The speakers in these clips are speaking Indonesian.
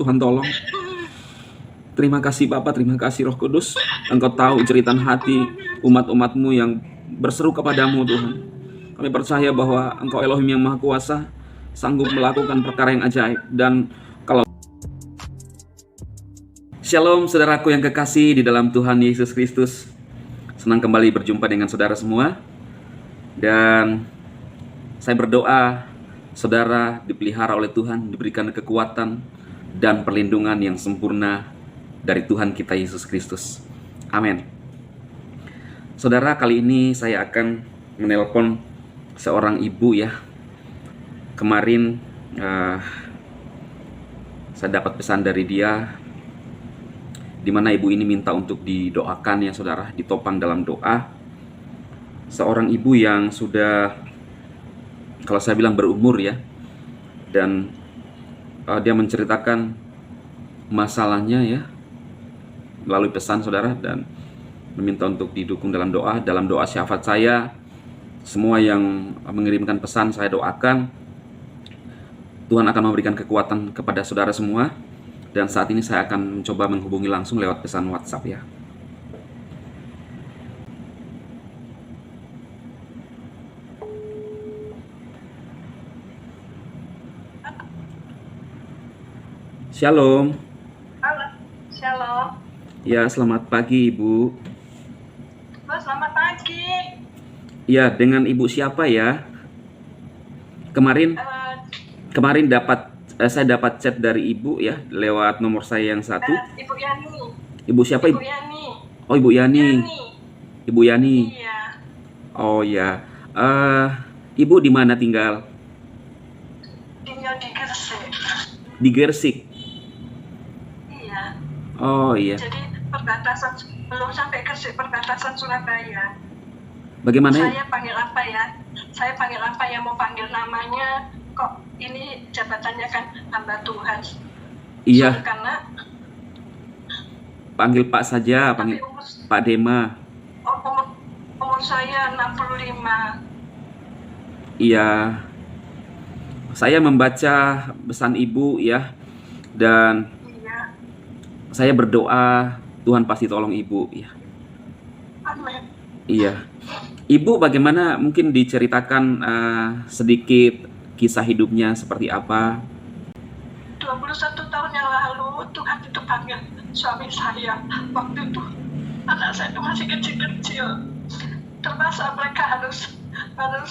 Tuhan tolong. Terima kasih Bapa, terima kasih Roh Kudus. Engkau tahu jeritan hati umat-umat-Mu yang berseru kepadamu Tuhan. Kami percaya bahwa Engkau Elohim yang Maha Kuasa, sanggup melakukan perkara yang ajaib. Dan kalau Shalom saudaraku yang kekasih di dalam Tuhan Yesus Kristus. Senang kembali berjumpa dengan saudara semua. Dan saya berdoa saudara dipelihara oleh Tuhan, diberikan kekuatan dan perlindungan yang sempurna dari Tuhan kita Yesus Kristus. Amin. Saudara, kali ini saya akan menelpon seorang ibu ya. Kemarin saya dapat pesan dari dia, di mana ibu ini minta untuk didoakan ya saudara, ditopang dalam doa. Seorang ibu yang sudah, kalau saya bilang berumur ya, dan dia menceritakan masalahnya ya melalui pesan saudara, dan meminta untuk didukung dalam doa syafaat saya. Semua yang mengirimkan pesan saya doakan, Tuhan akan memberikan kekuatan kepada saudara semua. Dan saat ini saya akan mencoba menghubungi langsung lewat pesan WhatsApp ya. Shalom. Halo, shalom. Ya, selamat pagi Ibu. Selamat pagi. Ya, dengan Ibu siapa ya? Kemarin saya dapat chat dari Ibu ya, lewat nomor saya yang satu. Ibu Yani. Ibu siapa Ibu? Ibu Yani. Oh, Ibu Yani. Ibu Yani. Iya. Oh ya. Ibu di mana tinggal? Tinggal di Gresik. Di Gresik. Iya. Oh iya. Jadi perbatasan, belum sampai Gresik, perbatasan Surabaya. Bagaimana? Saya panggil apa ya? Saya panggil apa ya? Mau panggil namanya? Kok ini jabatannya kan hamba Tuhan? Iya. So, karena panggil Pak saja, panggil Pak Dema. Oh, umur saya 65. Iya. Saya membaca pesan Ibu ya, dan Iya. saya berdoa Tuhan pasti tolong Ibu ya. Amin. Iya. Ibu bagaimana, mungkin diceritakan sedikit kisah hidupnya seperti apa? 21 tahun yang lalu Tuhan itu panggil suami saya. Waktu itu anak saya itu masih kecil-kecil. Terpaksa mereka harus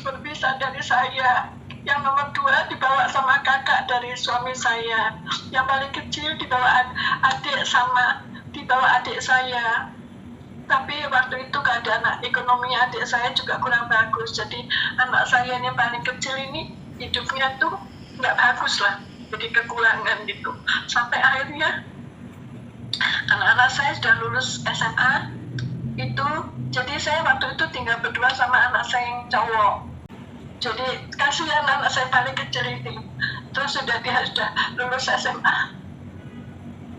berpisah dari saya. Yang nomor 2 dibawa sama kakak dari suami saya. Yang paling kecil dibawa adik saya. Tapi waktu itu keadaan ekonomi adik saya juga kurang bagus. Jadi anak saya yang paling kecil ini hidupnya tuh nggak bagus lah. Jadi kekurangan gitu. Sampai akhirnya anak-anak saya sudah lulus SMA itu. Jadi saya waktu itu tinggal berdua sama anak saya yang cowok. Jadi kasihan anak saya paling kecil ini. Terus dia sudah lulus SMA.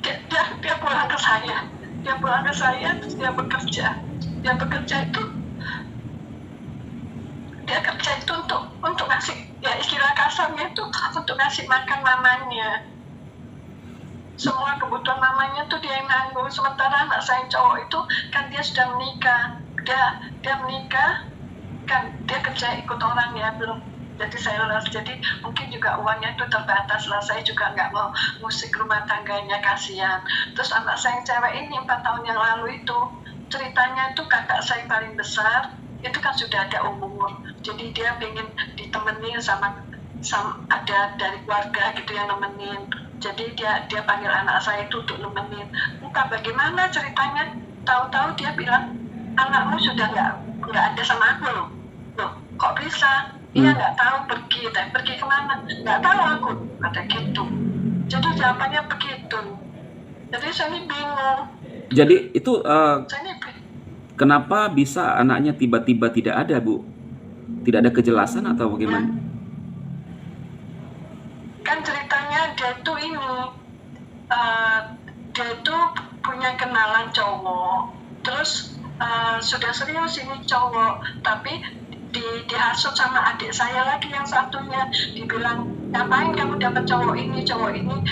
Dia pulang ke saya. Terus dia bekerja. Dia kerja itu untuk ngasih, ya istilah kasarnya itu untuk ngasih makan mamanya. Semua kebutuhan mamanya tuh dia yang nanggung. Sementara anak saya cowok itu kan dia sudah menikah. Dia menikah kan, dia kerja ikut orang ya, belum jadi sales. Jadi mungkin juga uangnya itu terbatas lah. Saya juga nggak mau musik rumah tangganya, kasihan. Terus anak saya yang cewek ini 4 tahun yang lalu itu ceritanya itu kakak saya paling besar itu kan sudah ada umur. Jadi dia pengen ditemenin sama ada dari keluarga gitu yang nemenin. Jadi dia panggil anak saya itu untuk nemenin. Entah bagaimana ceritanya, tahu-tahu dia bilang, anakmu sudah nggak ada sama aku loh. Kok bisa? Dia nggak tahu pergi kemana? Nggak tahu aku, kata gitu. Jadi jawabannya begitu. Jadi saya ini bingung. Jadi itu kenapa bisa anaknya tiba-tiba tidak ada, Bu? Tidak ada kejelasan atau bagaimana? Kan ceritanya dia tuh punya kenalan cowok. Terus sudah serius ini cowok, tapi dihasut sama adik saya lagi yang satunya, dibilang ngapain kamu dapat cowok ini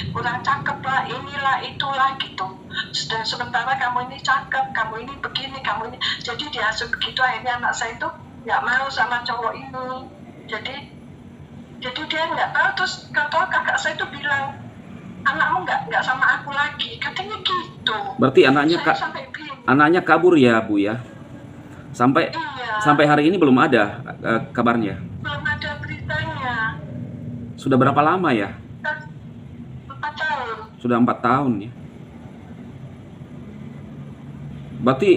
kurang cakep lah, inilah itulah gitu. Dan sementara kamu ini cakep, kamu ini begini, kamu ini, jadi dihasut begitu. Akhirnya anak saya itu nggak mau sama cowok ini. Jadi dia nggak tahu. Terus kakak saya itu bilang, anakmu nggak sama aku lagi, katanya gitu. Berarti anaknya Saya sampai bingung. anaknya kabur ya Bu ya? Sampai Iya, sampai hari ini belum ada kabarnya. belum ada beritanya. Sudah berapa lama ya? 4 tahun. Sudah 4 tahun ya. Berarti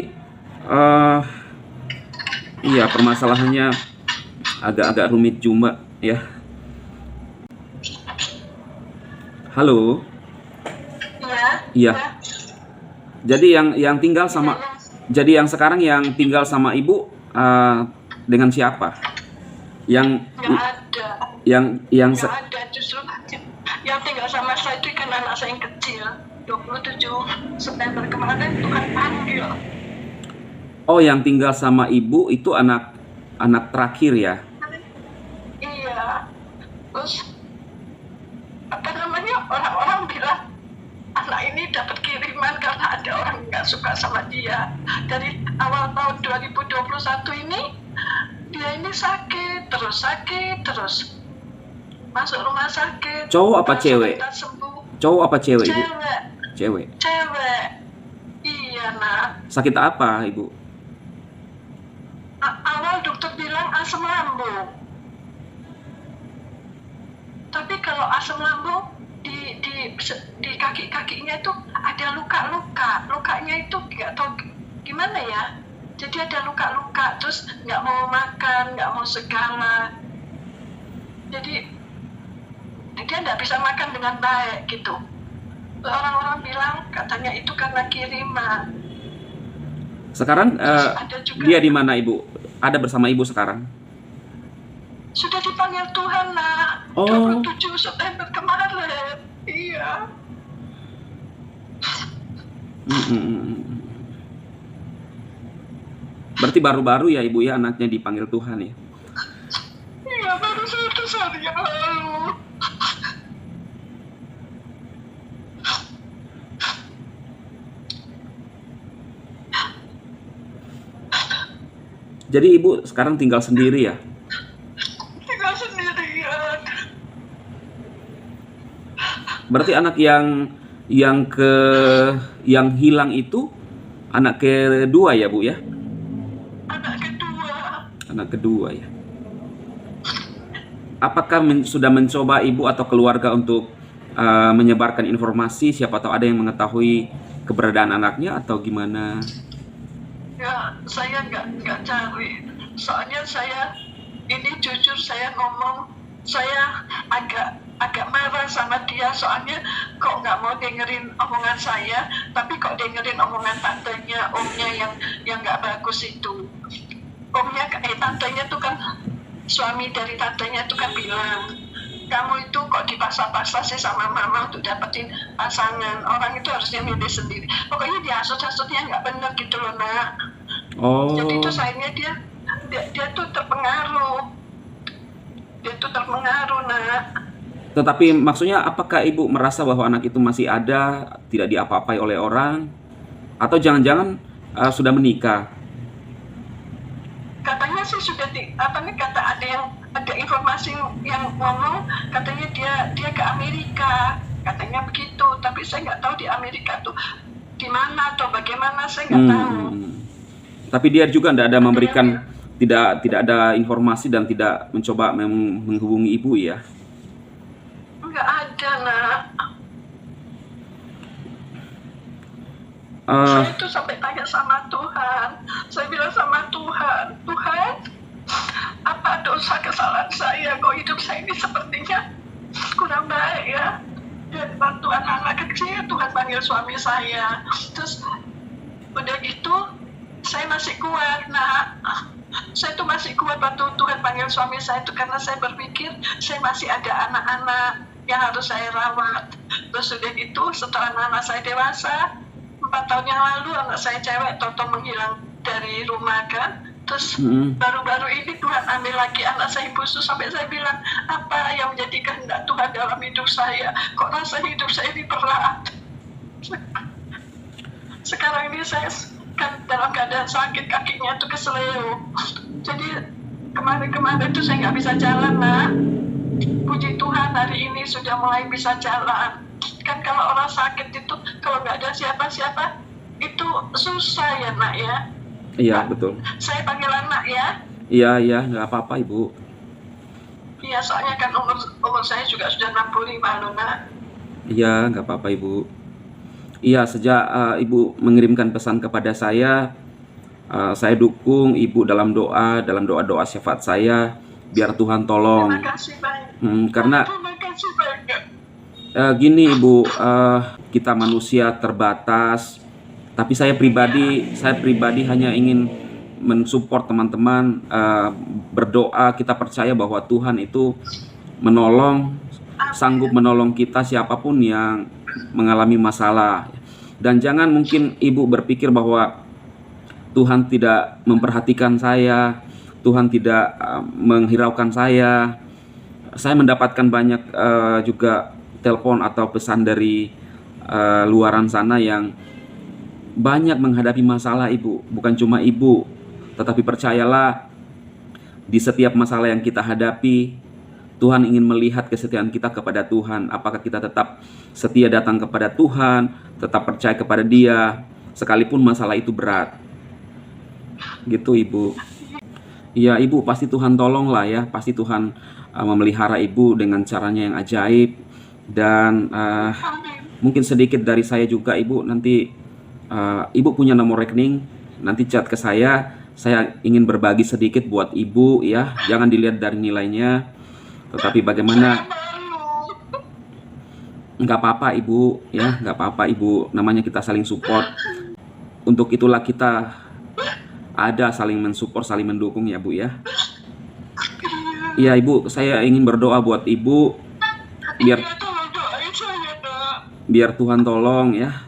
iya, permasalahannya agak rumit juga ya. Halo. Iya. Iya. Jadi yang tinggal sama Jadi yang sekarang yang tinggal sama Ibu dengan siapa? Yang Nggak ada. yang Nggak ada, justru yang tinggal sama saya itu kan anak saya yang kecil. 27 September kemarin Tuhan panggil. Oh, yang tinggal sama Ibu itu anak terakhir ya? Iya. Terus apa namanya, orang-orang bilang anak ini dapat kiriman karena ada orang nggak suka sama dia. Dari awal tahun 2021 ini dia ini sakit terus masuk rumah sakit. Cowok apa cewek? Sembuh. Cowok apa cewek, Ibu? Cewek. Cewek. Iya, nak. Sakit apa, Ibu? Awal dokter bilang asam lambung. Tapi kalau asam lambung di kaki-kakinya itu ada luka-luka. Lukanya itu nggak tahu gimana ya. Jadi ada luka-luka, terus nggak mau makan, nggak mau segala. Jadi dia nggak bisa makan dengan baik gitu. Orang-orang bilang katanya itu karena kiriman. Sekarang dia di mana, Ibu? Ada bersama Ibu sekarang? Sudah dipanggil Tuhan, nak. Oh. 27 September kemarin. Iya. Berarti baru-baru ya, Ibu ya, anaknya dipanggil Tuhan ya? Iya, baru 1 hari yang lalu. Jadi Ibu sekarang tinggal sendiri ya? Tinggal sendirian. Berarti anak yang hilang itu anak kedua ya, Bu ya? Anak kedua ya. Apakah sudah mencoba Ibu atau keluarga untuk menyebarkan informasi, siapa tahu ada yang mengetahui keberadaan anaknya atau gimana? Ya, saya nggak cari. Soalnya saya ini jujur, saya ngomong, saya agak marah sama dia. Soalnya kok nggak mau dengerin omongan saya, tapi kok dengerin omongan tantenya, omnya yang nggak bagus itu. Omnya, tantenya tuh kan, suami dari tantenya tuh kan bilang, kamu itu kok dipaksa-paksa sih sama mama untuk dapetin pasangan. Orang itu harusnya milih sendiri. Pokoknya dihasut-hasutnya nggak benar gitu loh, nak. Oh. Jadi itu sayangnya dia tuh terpengaruh. Dia tuh terpengaruh, nak. Tetapi maksudnya apakah Ibu merasa bahwa anak itu masih ada, tidak diapa-apai oleh orang? Atau jangan-jangan sudah menikah? Katanya sih sudah ada informasi yang ngomong katanya dia ke Amerika, katanya begitu. Tapi saya nggak tahu di Amerika tuh di mana atau bagaimana, saya nggak tahu. Tapi dia juga tidak ada memberikan, tidak ada informasi dan tidak mencoba menghubungi Ibu ya? Nggak ada, nak. Saya itu sampai tanya sama Tuhan. Saya bilang sama Tuhan, apa dosa kesalahan saya? Kok hidup saya ini sepertinya kurang baik ya? Dan waktu anak-anak kecil Tuhan panggil suami saya. Terus udah gitu saya masih kuat, nak. Saya tuh masih kuat waktu Tuhan panggil suami saya itu karena saya berpikir saya masih ada anak-anak yang harus saya rawat. Terus udah gitu setelah anak saya dewasa, 4 tahun yang lalu anak saya cewek toto menghilang dari rumah kan. Terus Mm-mm. baru-baru ini Tuhan ambil lagi anak saya Ibu Sus, sampai saya bilang, apa yang menjadi kehendak Tuhan dalam hidup saya? Kok rasa hidup saya ini berat? Sekarang ini saya kan dalam keadaan sakit, kakinya itu keseleo. Jadi kemarin-kemarin itu saya nggak bisa jalan, Nak. Puji Tuhan hari ini sudah mulai bisa jalan. Kan kalau orang sakit itu kalau nggak ada siapa-siapa itu susah ya, Nak ya. Iya, betul. Saya panggil anak ya. Iya, nggak apa-apa Ibu. Iya, soalnya kan umur saya juga sudah 65 loh, Nak. Iya, nggak apa-apa Ibu. Iya, sejak Ibu mengirimkan pesan kepada saya dukung Ibu dalam doa syafaat saya, biar Tuhan tolong. Terima kasih banyak. Karena Terima kasih banyak. gini Ibu, kita manusia terbatas, tapi saya pribadi hanya ingin mensupport teman-teman berdoa. Kita percaya bahwa Tuhan itu sanggup menolong kita siapapun yang mengalami masalah. Dan jangan mungkin Ibu berpikir bahwa Tuhan tidak memperhatikan saya, Tuhan tidak menghiraukan saya. Saya mendapatkan banyak juga telepon atau pesan dari luaran sana yang banyak menghadapi masalah Ibu. Bukan cuma Ibu, tetapi percayalah, di setiap masalah yang kita hadapi, Tuhan ingin melihat kesetiaan kita kepada Tuhan. Apakah kita tetap setia datang kepada Tuhan, tetap percaya kepada Dia, sekalipun masalah itu berat. Gitu Ibu. Iya Ibu, pasti Tuhan tolong lah ya. Pasti Tuhan memelihara Ibu dengan caranya yang ajaib. Dan mungkin sedikit dari saya juga Ibu. Nanti Ibu punya nomor rekening, nanti chat ke saya ingin berbagi sedikit buat Ibu ya. Jangan dilihat dari nilainya, tetapi bagaimana. Nggak apa-apa Ibu ya, nggak apa-apa Ibu. Namanya kita saling support. Untuk itulah kita ada, saling mensupport, saling mendukung ya Bu ya. Iya Ibu, saya ingin berdoa buat Ibu biar Tuhan tolong ya.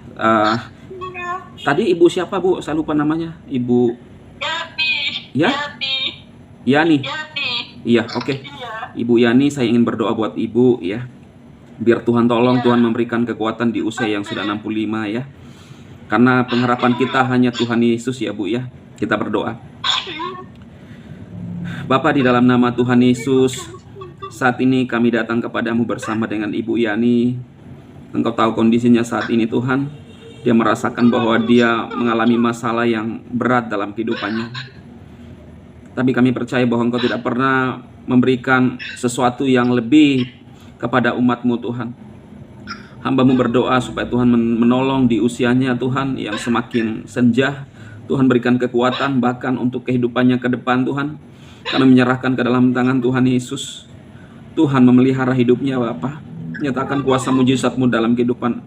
Tadi Ibu siapa Bu? Saya lupa namanya. Ibu Yani. Ya? Yani. Yani. Iya, oke. Iya. Ibu Yani, saya ingin berdoa buat Ibu ya. Biar Tuhan tolong, Tuhan memberikan kekuatan di usia yang sudah 65 ya. Karena pengharapan kita hanya Tuhan Yesus ya Bu ya. Kita berdoa. Bapa, di dalam nama Tuhan Yesus, saat ini kami datang kepadamu bersama dengan Ibu Yani. Engkau tahu kondisinya saat ini Tuhan. Dia merasakan bahwa dia mengalami masalah yang berat dalam kehidupannya. Tapi kami percaya bahwa Engkau tidak pernah memberikan sesuatu yang lebih kepada umat-Mu Tuhan. Hamba-Mu berdoa supaya Tuhan menolong di usianya Tuhan yang semakin senja. Tuhan berikan kekuatan bahkan untuk kehidupannya ke depan Tuhan. Kami menyerahkan ke dalam tangan Tuhan Yesus. Tuhan memelihara hidupnya Bapa. Nyatakan kuasa mujizat-Mu dalam kehidupan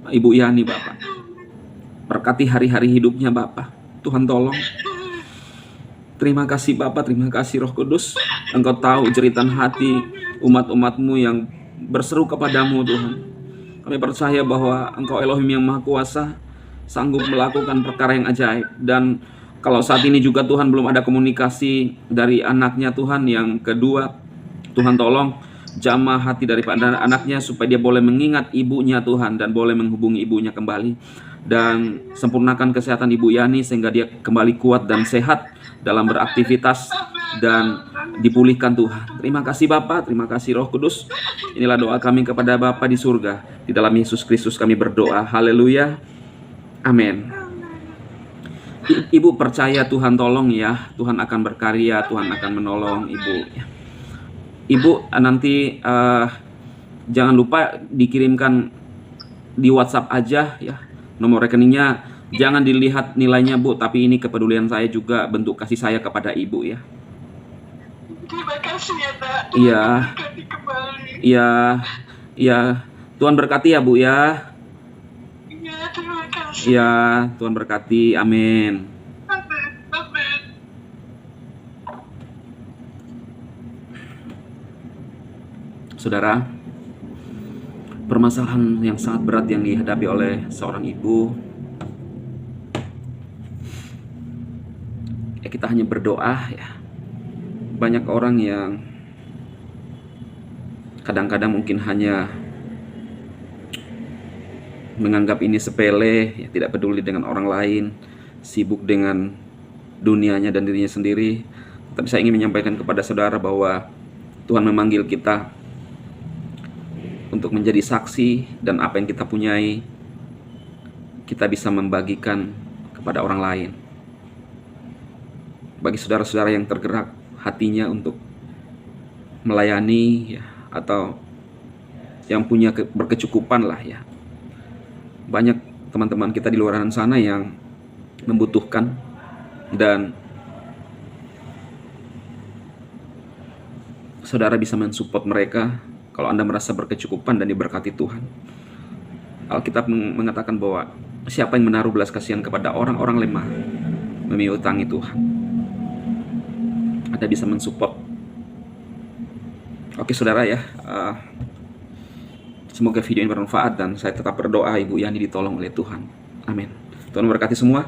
Ibu Yani Bapa. Berkati hari-hari hidupnya Bapa. Tuhan tolong. Terima kasih Bapa, terima kasih Roh Kudus. Engkau tahu jeritan hati umat-umat-Mu yang berseru kepadamu Tuhan. Kami percaya bahwa Engkau Elohim yang Maha Kuasa, sanggup melakukan perkara yang ajaib. Dan kalau saat ini juga Tuhan belum ada komunikasi dari anaknya Tuhan yang kedua, Tuhan tolong jamah hati daripada anaknya supaya dia boleh mengingat ibunya Tuhan dan boleh menghubungi ibunya kembali. Dan sempurnakan kesehatan Ibu Yani sehingga dia kembali kuat dan sehat dalam beraktivitas dan dipulihkan Tuhan. Terima kasih Bapa, terima kasih Roh Kudus. Inilah doa kami kepada Bapa di surga. Di dalam Yesus Kristus kami berdoa. Haleluya. Amin. Ibu percaya Tuhan tolong ya. Tuhan akan berkarya, Tuhan akan menolong Ibu. Ibu nanti jangan lupa dikirimkan di WhatsApp aja ya. Nomor rekeningnya jangan dilihat nilainya Bu, tapi ini kepedulian saya juga, bentuk kasih saya kepada Ibu ya. Terima kasih ya Nak. Iya. Iya. Iya. Tuhan berkati ya Bu ya. Iya, terima kasih. Iya, Tuhan berkati. Amin. Amin. Amin. Saudara, permasalahan yang sangat berat yang dihadapi oleh seorang ibu kita hanya berdoa ya. Banyak orang yang kadang-kadang mungkin hanya menganggap ini sepele, ya, tidak peduli dengan orang lain, sibuk dengan dunianya dan dirinya sendiri. Tapi saya ingin menyampaikan kepada saudara bahwa Tuhan memanggil kita untuk menjadi saksi, dan apa yang kita punyai kita bisa membagikan kepada orang lain. Bagi saudara-saudara yang tergerak hatinya untuk melayani ya, atau yang punya berkecukupan lah ya. Banyak teman-teman kita di luar sana yang membutuhkan, dan saudara bisa mensupport mereka kalau Anda merasa berkecukupan dan diberkati Tuhan. Alkitab mengatakan bahwa siapa yang menaruh belas kasihan kepada orang-orang lemah memiutangi Tuhan. Anda bisa mensupport. Oke saudara ya, semoga video ini bermanfaat, dan saya tetap berdoa Ibu Yani ditolong oleh Tuhan. Amin. Tuhan memberkati semua.